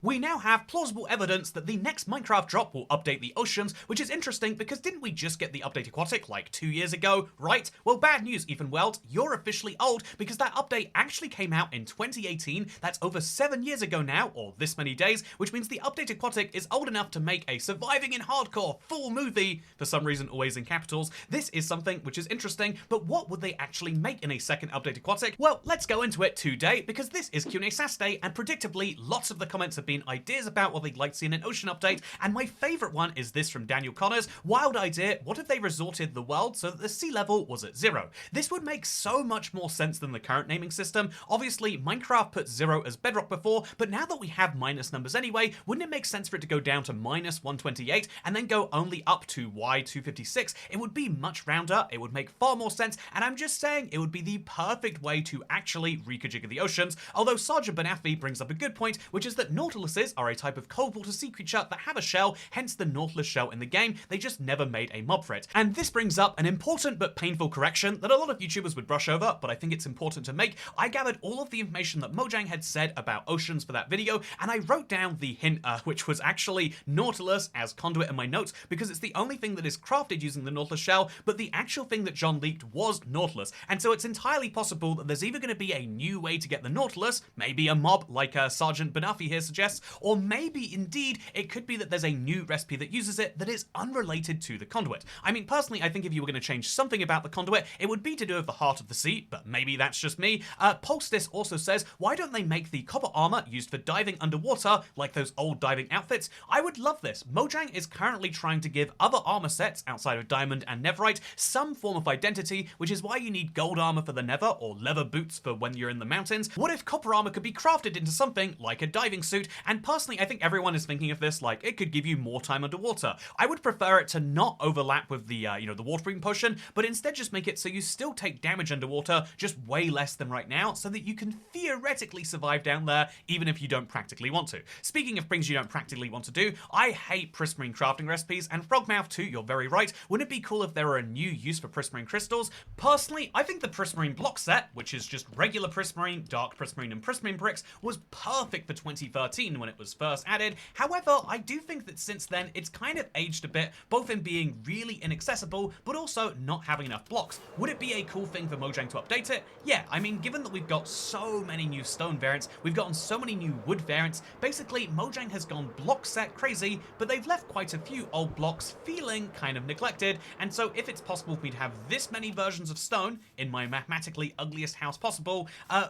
We now have plausible evidence that the next Minecraft drop will update the oceans, which is interesting because didn't we just get the update aquatic like 2 years ago, right? Well, bad news, Ethan Weld, you're officially old because that update actually came out in 2018. That's over 7 years ago now, or this many days, which means the update aquatic is old enough to make a Surviving in Hardcore full movie, for some reason always in capitals. This is something which is interesting, but what would they actually make in a second update aquatic? Well, let's go into it today because this is QnA Saturday, and predictably, lots of the comments have been ideas about what they'd like to see in an ocean update, and my favourite one is this from Daniel Connors. Wild idea, what if they resorted the world so that the sea level was at 0? This would make so much more sense than the current naming system. Obviously, Minecraft put 0 as Bedrock before, but now that we have minus numbers anyway, wouldn't it make sense for it to go down to minus 128 and then go only up to Y256? It would be much rounder, it would make far more sense, and I'm just saying it would be the perfect way to actually rekajigger the oceans. Although Sergeant Banafi brings up a good point, which is that Nautiluses are a type of cold water sea creature that have a shell, hence the Nautilus shell in the game. They just never made a mob for it. And this brings up an important but painful correction that a lot of YouTubers would brush over, but I think it's important to make. I gathered all of the information that Mojang had said about oceans for that video, and I wrote down the hint, which was actually Nautilus as conduit in my notes, because it's the only thing that is crafted using the Nautilus shell, but the actual thing that John leaked was Nautilus. And so it's entirely possible that there's either going to be a new way to get the Nautilus, maybe a mob like Sergeant Banafi here suggests, or maybe indeed it could be that there's a new recipe that uses it that is unrelated to the conduit. I mean, personally, I think if you were going to change something about the conduit, it would be to do with the heart of the sea, but maybe that's just me. Polstis also says, why don't they make the copper armor used for diving underwater like those old diving outfits? I would love this. Mojang is currently trying to give other armor sets outside of diamond and netherite some form of identity, which is why you need gold armor for the nether or leather boots for when you're in the mountains. What if copper armor could be crafted into something like a diving suit? And personally, I think everyone is thinking of this like it could give you more time underwater. I would prefer it to not overlap with the the water breathing potion, but instead just make it so you still take damage underwater, just way less than right now, so that you can theoretically survive down there even if you don't practically want to. Speaking of things you don't practically want to do, I hate prismarine crafting recipes, and Frogmouth too, you're very right. Wouldn't it be cool if there were a new use for prismarine crystals? Personally, I think the prismarine block set, which is just regular prismarine, dark prismarine, and prismarine bricks, was perfect for 2013 when it was first added. However, I do think that since then it's kind of aged a bit, both in being really inaccessible, but also not having enough blocks. Would it be a cool thing for Mojang to update it? Yeah, I mean, given that we've got so many new stone variants, we've gotten so many new wood variants, basically Mojang has gone block set crazy, but they've left quite a few old blocks feeling kind of neglected, and so if it's possible for me to have this many versions of stone in my mathematically ugliest house possible,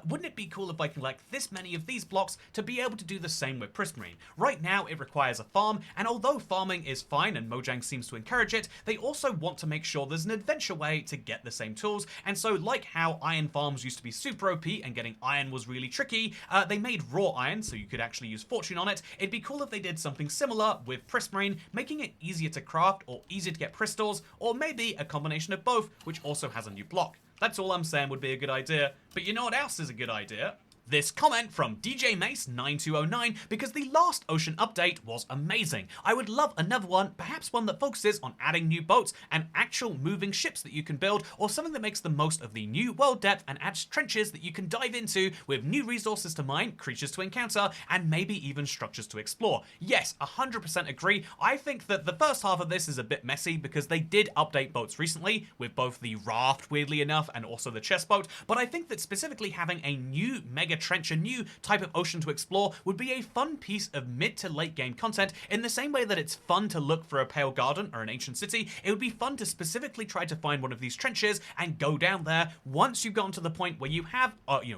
wouldn't it be cool if I can collect this many of these blocks to be able to do the same with prismarine? Right now it requires a farm, and although farming is fine and Mojang seems to encourage it, they also want to make sure there's an adventure way to get the same tools, and so like how iron farms used to be super OP and getting iron was really tricky, they made raw iron so you could actually use fortune on it. It'd be cool if they did something similar with prismarine, making it easier to craft or easier to get crystals, or maybe a combination of both, which also has a new block. That's all I'm saying would be a good idea. But you know what else is a good idea? This comment from DJ Mace 9209, because the last ocean update was amazing. I would love another one, perhaps one that focuses on adding new boats and actual moving ships that you can build, or something that makes the most of the new world depth and adds trenches that you can dive into with new resources to mine, creatures to encounter, and maybe even structures to explore. Yes, 100% agree. I think that the first half of this is a bit messy because they did update boats recently with both the raft, weirdly enough, and also the chest boat, but I think that specifically having a new mega trench, a new type of ocean to explore, would be a fun piece of mid to late game content. In the same way that it's fun to look for a pale garden or an ancient city, it would be fun to specifically try to find one of these trenches and go down there once you've gotten to the point where you have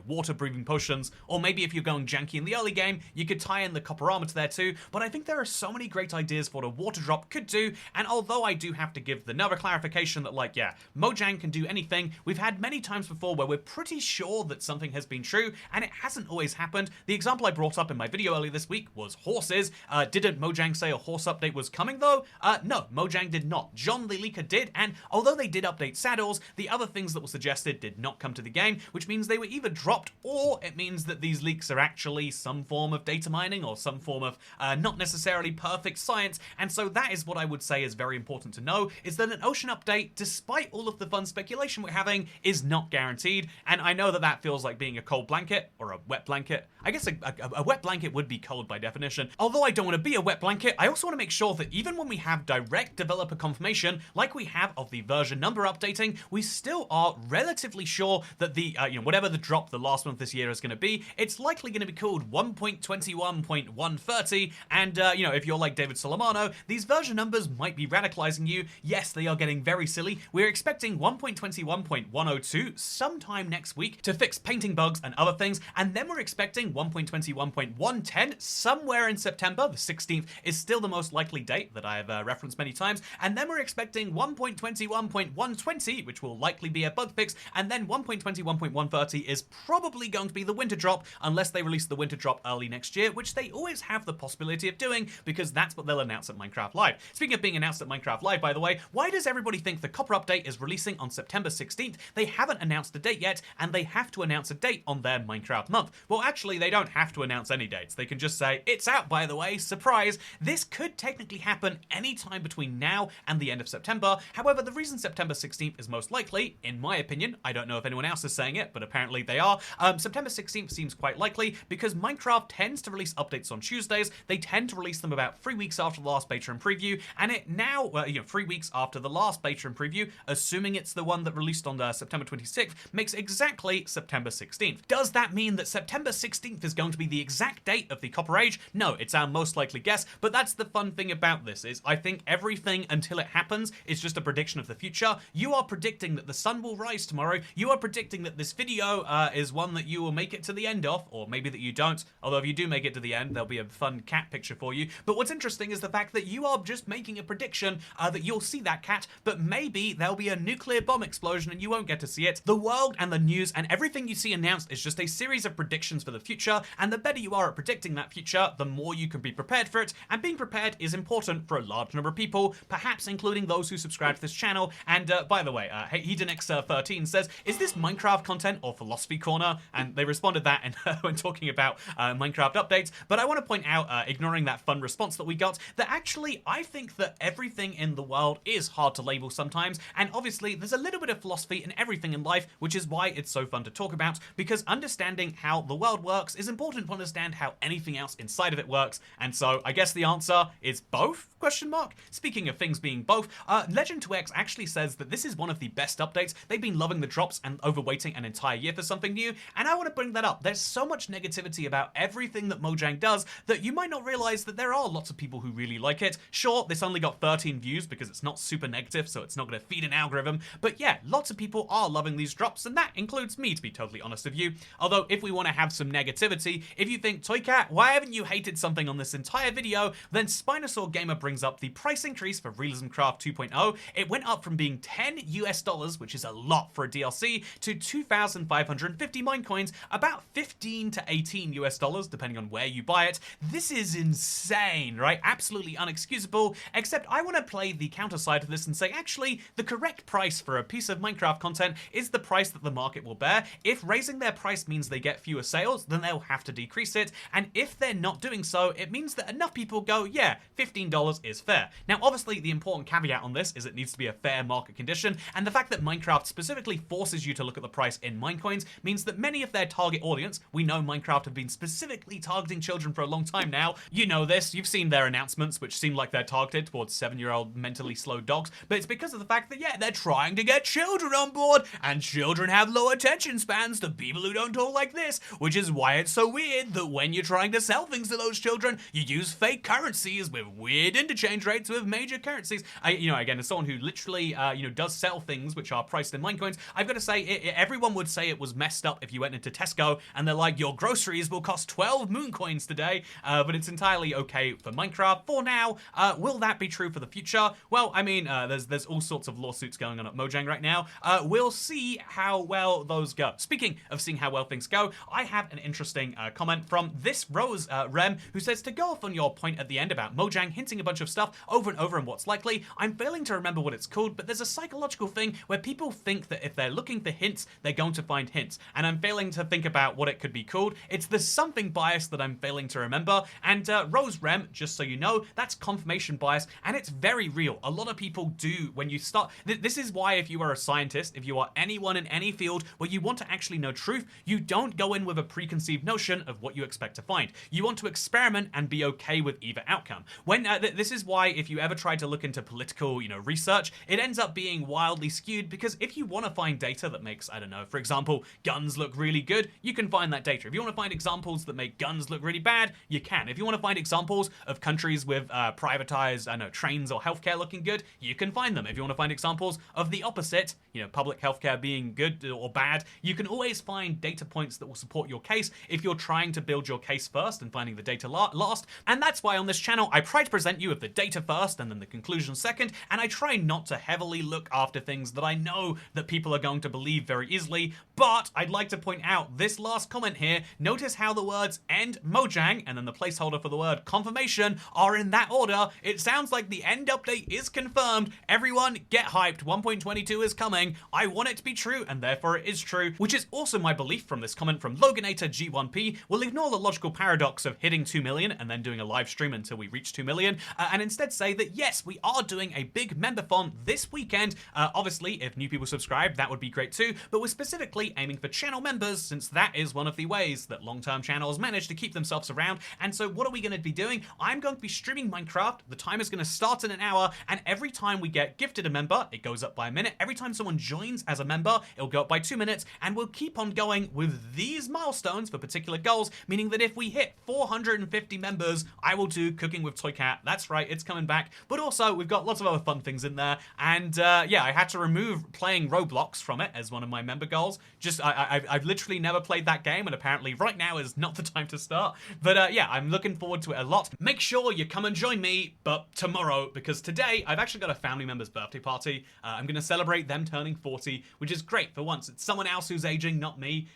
water breathing potions, or maybe if you're going janky in the early game, you could tie in the copper armor to there too. But I think there are so many great ideas for what a water drop could do, and although I do have to give another clarification that Mojang can do anything, we've had many times before where we're pretty sure that something has been true, and it hasn't always happened. The example I brought up in my video earlier this week was horses. Didn't Mojang say a horse update was coming though? No, Mojang did not. John the Leaker did, and although they did update saddles, the other things that were suggested did not come to the game, which means they were either dropped, or it means that these leaks are actually some form of data mining or some form of not necessarily perfect science. And so that is what I would say is very important to know, is that an ocean update, despite all of the fun speculation we're having, is not guaranteed. And I know that that feels like being a cold blanket, or a wet blanket. I guess a wet blanket would be cold by definition. Although I don't want to be a wet blanket, I also want to make sure that even when we have direct developer confirmation, like we have of the version number updating, we still are relatively sure that the, whatever the drop the last month this year is going to be, it's likely going to be called 1.21.130, and, if you're like David Solomano, these version numbers might be radicalizing you. Yes, they are getting very silly. We're expecting 1.21.102 sometime next week to fix painting bugs and other things, and then we're expecting 1.21.110 somewhere in September. The 16th is still the most likely date that I have referenced many times, and then we're expecting 1.21.120, which will likely be a bug fix, and then 1.21.130 is probably going to be the winter drop, unless they release the winter drop early next year, which they always have the possibility of doing, because that's what they'll announce at Minecraft Live. Speaking of being announced at Minecraft Live, by the way, why does everybody think the Copper update is releasing on September 16th? They haven't announced the date yet, and they have to announce a date on their Minecraft month. Well, actually, they don't have to announce any dates. They can just say, it's out, by the way, surprise. This could technically happen anytime between now and the end of September. However, the reason September 16th is most likely, in my opinion, I don't know if anyone else is saying it, but apparently they are, September 16th seems quite likely because Minecraft tends to release updates on Tuesdays. They tend to release them about 3 weeks after the last beta and preview, and it now, 3 weeks after the last beta and preview, assuming it's the one that released on September 26th, makes exactly September 16th. Does that mean that September 16th is going to be the exact date of the Copper Age? No, it's our most likely guess, but that's the fun thing about this, is I think everything until it happens is just a prediction of the future. You are predicting that the sun will rise tomorrow. You are predicting that this video is one that you will make it to the end of, or maybe that you don't, although if you do make it to the end, there'll be a fun cat picture for you. But what's interesting is the fact that you are just making a prediction that you'll see that cat, but maybe there'll be a nuclear bomb explosion and you won't get to see it. The world and the news and everything you see announced is just a series of predictions for the future, and the better you are at predicting that future, the more you can be prepared for it, and being prepared is important for a large number of people, perhaps including those who subscribe to this channel. And by the way, Hedonix13 says, is this Minecraft content or Philosophy Corner? And they responded that when talking about Minecraft updates, but I want to point out, ignoring that fun response that we got, that actually I think that everything in the world is hard to label sometimes, and obviously there's a little bit of philosophy in everything in life, which is why it's so fun to talk about, because understanding how the world works is important to understand how anything else inside of it works. And so I guess the answer is both? Question mark. Speaking of things being both, Legend2X actually says that this is one of the best updates. They've been loving the drops and overwaiting an entire year for something new, and I want to bring that up. There's so much negativity about everything that Mojang does that you might not realize that there are lots of people who really like it. Sure, this only got 13 views because it's not super negative, so it's not going to feed an algorithm, but yeah, lots of people are loving these drops, and that includes me, to be totally honest with you. Although, if we want to have some negativity, if you think, Toycat, why haven't you hated something on this entire video, then Spinosaur Gamer brings up the price increase for Realism Craft 2.0. It went up from being $10 US, which is a lot for a DLC, to 2,550 Minecoins, about 15 to 18 US depending on where you buy it. This is insane, right? Absolutely unexcusable, except I want to play the counter side of this and say, actually, the correct price for a piece of Minecraft content is the price that the market will bear. If raising their price means they get fewer sales, then they'll have to decrease it, and if they're not doing so, it means that enough people go, yeah, $15 is fair. Now, obviously, the important caveat on this is it needs to be a fair market condition, and the fact that Minecraft specifically forces you to look at the price in Minecoins means that many of their target audience, we know Minecraft have been specifically targeting children for a long time now. You know this, you've seen their announcements, which seem like they're targeted towards 7-year-old mentally slow dogs, but it's because of the fact that, yeah, they're trying to get children on board, and children have low attention spans to people who don't talk like this, which is why it's so weird that when you're trying to sell things to those children, you use fake currencies with weird interchange rates with major currencies. Again, as someone who literally, does sell things which are priced in Minecoins, I've got to say, everyone would say it was messed up if you went into Tesco and they're like, your groceries will cost 12 Mooncoins today, but it's entirely okay for Minecraft for now. Will that be true for the future? Well, I mean, there's all sorts of lawsuits going on at Mojang right now. We'll see how well those go. Speaking of seeing how well things go, I have an interesting comment from this Rose Rem, who says, to go off on your point at the end about Mojang hinting a bunch of stuff over and over and what's likely, I'm failing to remember what it's called, but there's a psychological thing where people think that if they're looking for hints, they're going to find hints, and I'm failing to think about what it could be called. It's the something bias that I'm failing to remember, and Rose Rem, just so you know, that's confirmation bias, and it's very real. A lot of people do when you start. This is why if you are a scientist, if you are anyone in any field where you want to actually know truth, you don't don't go in with a preconceived notion of what you expect to find. You want to experiment and be okay with either outcome. When this is why if you ever try to look into political, research, it ends up being wildly skewed, because if you want to find data that makes, I don't know, for example, guns look really good, you can find that data. If you want to find examples that make guns look really bad, you can. If you want to find examples of countries with privatized, trains or healthcare looking good, you can find them. If you want to find examples of the opposite, public healthcare being good or bad, you can always find data points that will support your case if you're trying to build your case first and finding the data last. And that's why on this channel, I try to present you with the data first and then the conclusion second, and I try not to heavily look after things that I know that people are going to believe very easily. But I'd like to point out this last comment here. Notice how the words "end Mojang" and then the placeholder for the word "confirmation" are in that order. It sounds like the end update is confirmed. Everyone get hyped. 1.22 is coming. I want it to be true, and therefore it is true, which is also my belief from this comment from Loganator G1P. We'll ignore the logical paradox of hitting 2 million and then doing a live stream until we reach 2 million, and instead say that yes, we are doing a big member-thon this weekend. Obviously, if new people subscribe, that would be great too, but we're specifically aiming for channel members, since that is one of the ways that long-term channels manage to keep themselves around. And so what are we going to be doing? I'm going to be streaming Minecraft. The time is going to start in an hour, and every time we get gifted a member, it goes up by a minute. Every time someone joins as a member, it'll go up by 2 minutes, and we'll keep on going with these milestones for particular goals, meaning that if we hit 450 members, I will do Cooking with Toy Cat. That's right, it's coming back. But also, we've got lots of other fun things in there, and yeah, I had to remove playing Roblox from it as one of my member goals. Just, I've literally never played that game, and apparently right now is not the time to start. But yeah, I'm looking forward to it a lot. Make sure you come and join me, but tomorrow, because today I've actually got a family member's birthday party. I'm going to celebrate them turning 40, which is great for once. It's someone else who's aging, not me.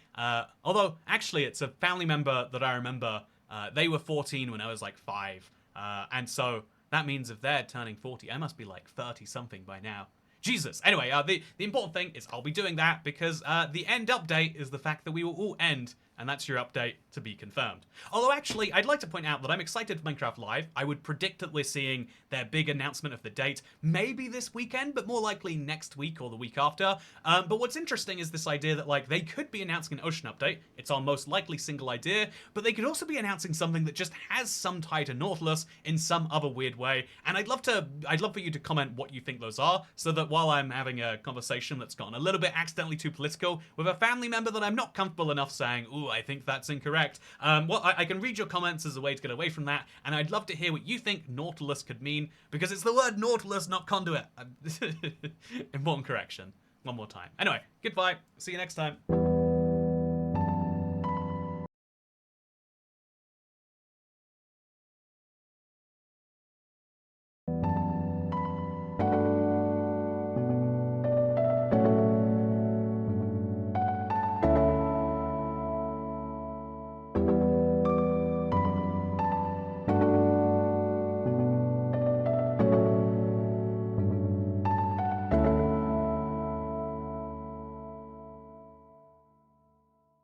Although, actually, it's a family member that I remember. They were 14 when I was like 5. And so that means if they're turning 40, I must be like 30 something by now. Jesus. Anyway, the important thing is I'll be doing that because the end update is the fact that we will all end, and that's your update to be confirmed. Although actually, I'd like to point out that I'm excited for Minecraft Live. I would predict that we're seeing their big announcement of the date maybe this weekend, but more likely next week or the week after. But what's interesting is this idea that like they could be announcing an ocean update. It's our most likely single idea, but they could also be announcing something that just has some tie to Nautilus in some other weird way. And I'd love for you to comment what you think those are, so that while I'm having a conversation that's gotten a little bit accidentally too political with a family member that I'm not comfortable enough saying, ooh, I think that's incorrect. Well, I can read your comments as a way to get away from that, and I'd love to hear what you think Nautilus could mean, because it's the word Nautilus, not conduit. Important correction. One more time. Anyway, goodbye. See you next time.